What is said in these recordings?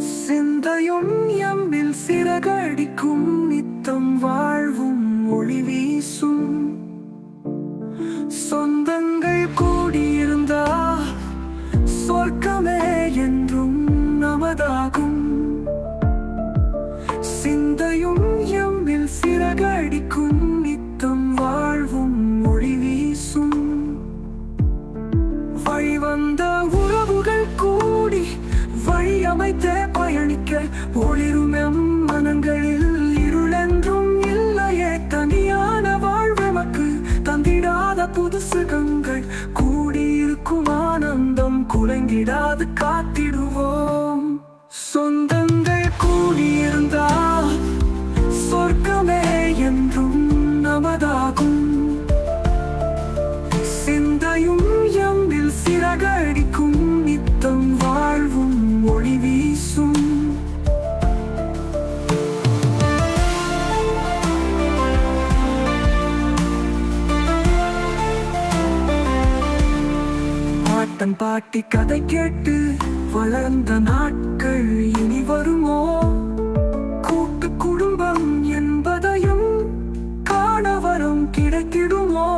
சிந்தையும் எம்மில் சிறகடிக்கும் நித்தம் வாழ்வும் ஒளி வீசும். சொந்தங்கள் கூடியிருந்தா சொர்க்கமே என்றும் நமதாகும். சிந்தையும் எம்மில் சிறகடிக்கும் நித்தம் வாழ்வும் ஒளி வீசும். வழிவந்த உறவுகள் கூடி வழி அமைத்தே பயணிக்க ஒளிரும் எம் மனங்களில் இருளென்றும் இல்லையே. தனியான வாழ்வெமக்கு தந்திடாத புது சுகங்கள் கூடியிருக்கும் ஆனந்தம் குலைந்திடாது காத்திடுவோம். சொந்தங்கள் கூடியிருந்தால் சொர்க்கமே என்றும் நமதாகும். சிந்தையும் எம்மில் சிறகடிக்கும் நித்தம் வாழ்வும் ஒளி வீசும். பாட்டன் பாட்டி கதை கேட்டு வளர்ந்த நாட்கள் இனி வருமோ? கூட்டு குடும்பம் என்பதையும் காண வரம் கிடைத்திடுமோ?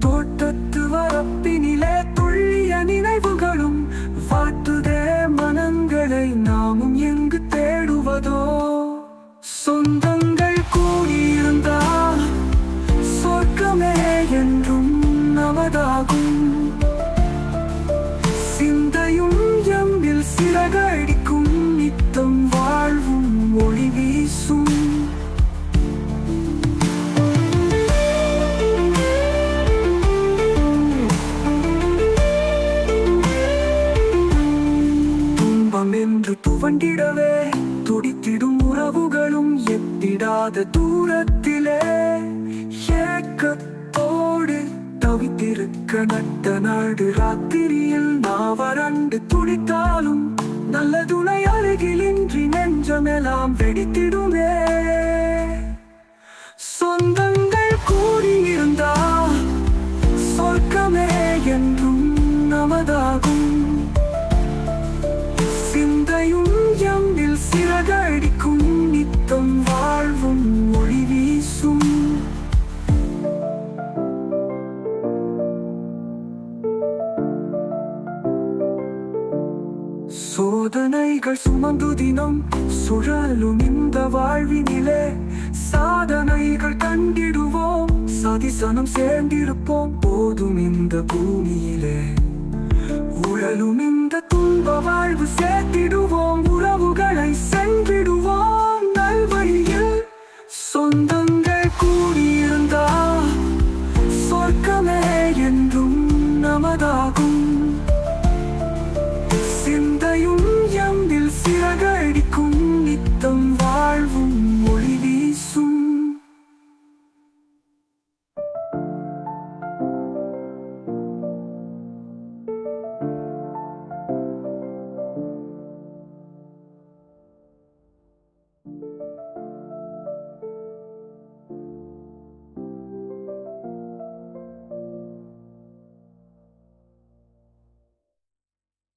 தோட்டத்து வரப்பினிலே துள்ளிய நினைவுகளும் வாட்டுதே மனங்களை, நாமும் எங்கு தேடுவதோ? சொந்தங்கள் கூடியிருந்தால் சொர்க்கமே என்றும் நமதாகும். சிந்தையும் எம்மில் சிறகடிக்கும் நித்தம் வாழ்வும் ஒளி வீசும். துன்பம் என்று துவண்டிடவே துடித்திடும் உறவுகளும் எட்டிடாத தூரத்திலே ஏக்கத்தோடு தவித்திருக்க நட்ட நாடு ராத்திரியில் நாவரண்டு துடித்தாலும் நல்ல துணை அருகிலின்றி நெஞ்சமெல்லாம் வெடித்திடுமே. சொந்தங்கள் கூடியிருந்தால் சொர்க்கமே என்றும் நமதாகும். சிந்தையும் எம்மில் சிறகடிக்கும் நித்தம் வாழ்வும் ஒளி வீசும். சோதனைகள் சுமந்து தினம் சுழலும் இந்த வாழ்வினிலே சாதனைகள் கண்டிடுவோம். சதிசனம் சேர்ந்திருப்போம் போதும் இந்த பூமியிலே. உழலும் இந்த துன்ப வாழ்வு சேர்த்திடுவோம். உறவுகளை சென்றிடுவோம் நல்வழியில். சொந்த